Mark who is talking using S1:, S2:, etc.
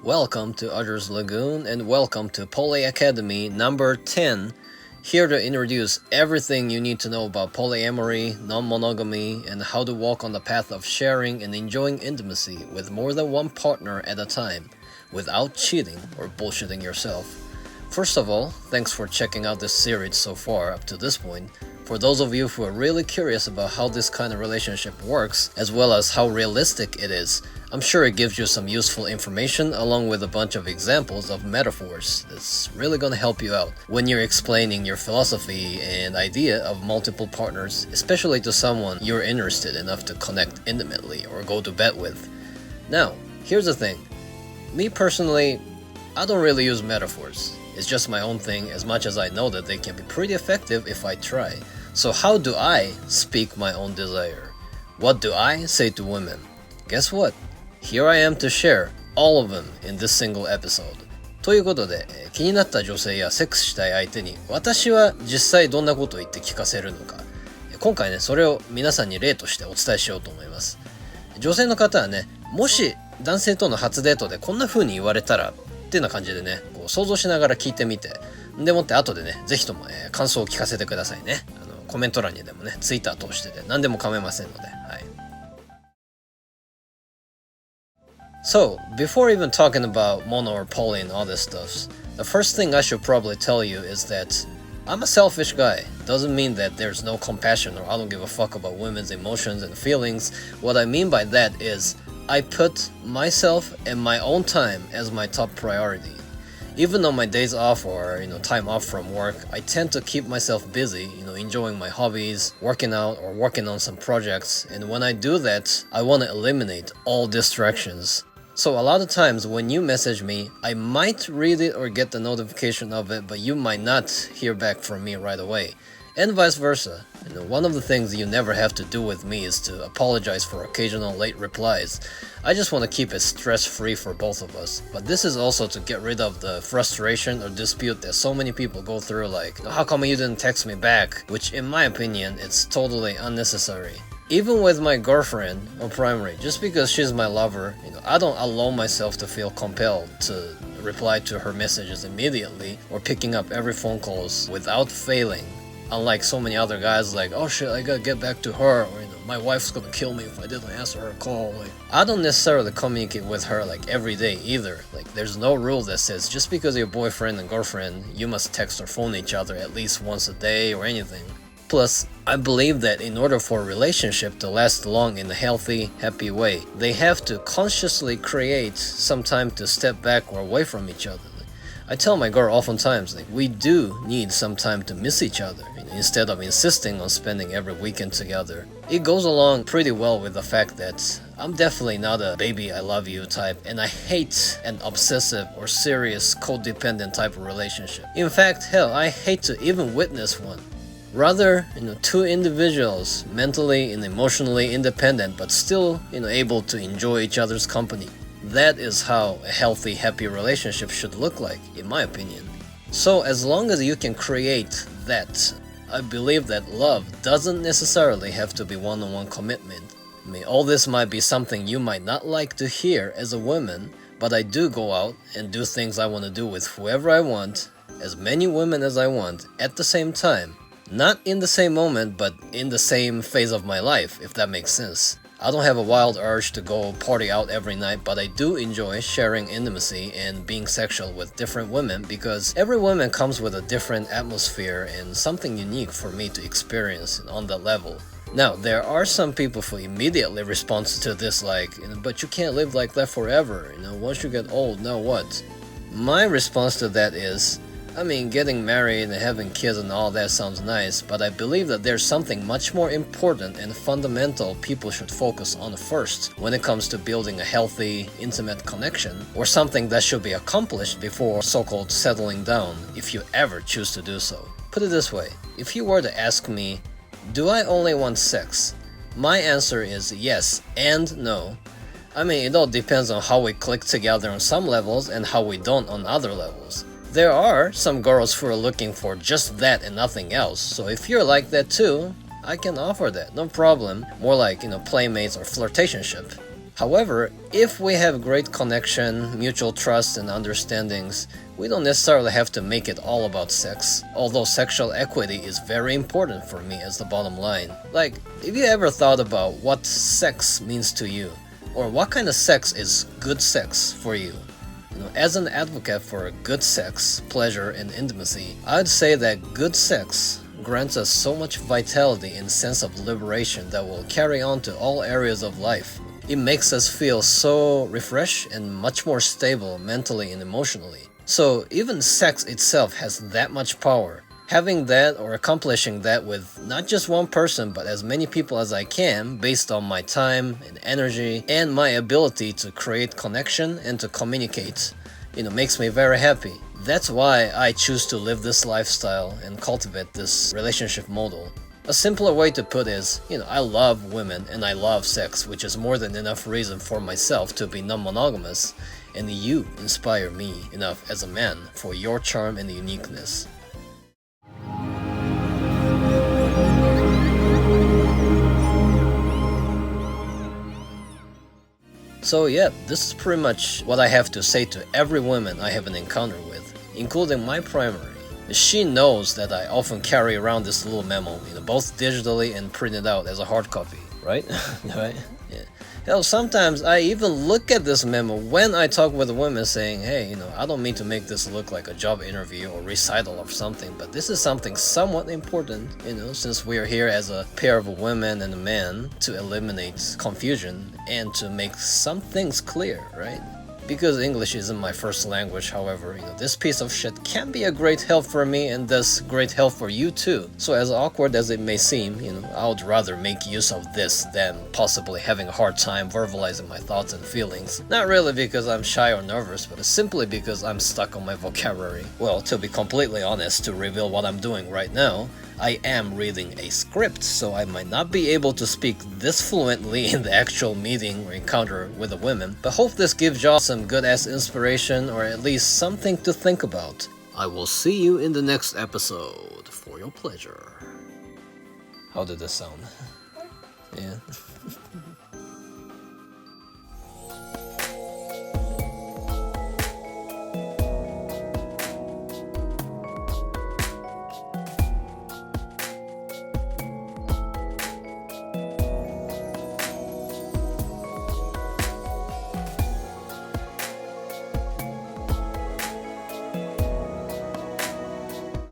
S1: Welcome to Azure's Lagoon and welcome to PolyAcademy number 10. Here to introduce everything you need to know about polyamory, non-monogamy, and how to walk on the path of sharing and enjoying intimacy with more than one partner at a time, without cheating or bullshitting yourself. First of all, thanks for checking out this series so far up to this point. For those of you who are really curious about how this kind of relationship works, as well as how realistic it is, I'm sure it gives you some useful information along with a bunch of examples of metaphors that's really gonna help you out when you're explaining your philosophy and idea of multiple partners, especially to someone you're interested enough to connect intimately or go to bed with. Now, here's the thing. Me personally, I don't really use metaphors. It's just my own thing as much as I know that they can be pretty effective if I try. So how do I speak my own desire? What do I say to women? Guess what? Here I am to share all of them in this single episode. ということで、気になった女性やセックスしたい相手に私は実際どんなことを言って聞かせるのか。今回ね、それを皆さんに例としてお伝えしようと思います。女性の方はね、もし男性との初デートでこんな風に言われたらっていうような感じでね、こう想像しながら聞いてみて、でもって後でね、ぜひとも、感想を聞かせてくださいね。コメント欄にでもね、ツイッター通してで何でも構いませんので、はい。So, before even talking about mono or poly and all this stuff, the first thing I should probably tell you is that I'm a selfish guy. Doesn't mean that there's no compassion or I don't give a fuck about women's emotions and feelings. What I mean by that is I put myself and my own time as my top priority. Even on my days off or, time off from work, I tend to keep myself busy, enjoying my hobbies, working out or working on some projects. And when I do that, I want to eliminate all distractions. So a lot of times when you message me, I might read it or get the notification of it, but you might not hear back from me right away. And vice versa. One of the things you never have to do with me is to apologize for occasional late replies. I just want to keep it stress-free for both of us. But this is also to get rid of the frustration or dispute that so many people go through, like, how come you didn't text me back? Which in my opinion, it's totally unnecessary. Even with my girlfriend or primary, just because she's my lover, I don't allow myself to feel compelled to reply to her messages immediately or picking up every phone calls without failing. Unlike so many other guys, like, oh shit, I gotta get back to her, or my wife's gonna kill me if I didn't answer her call. Like, I don't necessarily communicate with her like every day either. Like, there's no rule that says just because you're boyfriend and girlfriend, you must text or phone each other at least once a day or anything. Plus, I believe that in order for a relationship to last long in a healthy, happy way, they have to consciously create some time to step back or away from each other. I tell my girl oftentimes, like, we do need some time to miss each other, instead of insisting on spending every weekend together. It goes along pretty well with the fact that I'm definitely not a baby I love you type, and I hate an obsessive or serious codependent type of relationship. In fact, hell, I hate to even witness one. Rather, two individuals, mentally and emotionally independent, but still, able to enjoy each other's company. That is how a healthy, happy relationship should look like, in my opinion. So as long as you can create that, I believe that love doesn't necessarily have to be one-on-one commitment. I mean, all this might be something you might not like to hear as a woman, but I do go out and do things I want to do with whoever I want, as many women as I want, at the same time. Not in the same moment, but in the same phase of my life, if that makes sense. I don't have a wild urge to go party out every night, but I do enjoy sharing intimacy and being sexual with different women because every woman comes with a different atmosphere and something unique for me to experience on that level. Now, there are some people who immediately respond to this like, but you can't live like that forever, once you get old, now what? My response to that is, getting married and having kids and all that sounds nice, but I believe that there's something much more important and fundamental people should focus on first when it comes to building a healthy, intimate connection, or something that should be accomplished before so-called settling down, if you ever choose to do so. Put it this way, if you were to ask me, do I only want sex? My answer is yes and no. It all depends on how we click together on some levels and how we don't on other levels. There are some girls who are looking for just that and nothing else, so if you're like that too, I can offer that, no problem. More like, playmates or flirtationship. However, if we have great connection, mutual trust, and understandings, we don't necessarily have to make it all about sex, although sexual equity is very important for me as the bottom line. Like, if you ever thought about what sex means to you, or what kind of sex is good sex for you? As an advocate for good sex, pleasure, and intimacy, I'd say that good sex grants us so much vitality and sense of liberation that will carry on to all areas of life. It makes us feel so refreshed and much more stable mentally and emotionally. So even sex itself has that much power. Having that or accomplishing that with not just one person but as many people as I can based on my time and energy and my ability to create connection and to communicate, makes me very happy. That's why I choose to live this lifestyle and cultivate this relationship model. A simpler way to put is, I love women and I love sex, which is more than enough reason for myself to be non-monogamous, and you inspire me enough as a man for your charm and uniqueness. So yeah, this is pretty much what I have to say to every woman I have an encounter with, including my primary. She knows that I often carry around this little memo, both digitally and printed out as a hard copy, right? Right? Yeah. Hell, sometimes I even look at this memo when I talk with women saying, hey, I don't mean to make this look like a job interview or recital of something, but this is something somewhat important, since we are here as a pair of a woman and a man to eliminate confusion and to make some things clear, right? Because English isn't my first language, however, this piece of shit can be a great help for me and thus great help for you too. So as awkward as it may seem, I would rather make use of this than possibly having a hard time verbalizing my thoughts and feelings. Not really because I'm shy or nervous, but simply because I'm stuck on my vocabulary. Well, to be completely honest, to reveal what I'm doing right now, I am reading a script, so I might not be able to speak this fluently in the actual meeting or encounter with the women, but hope this gives y'all some good-ass inspiration or at least something to think about. I will see you in the next episode for your pleasure. How did this sound? Yeah.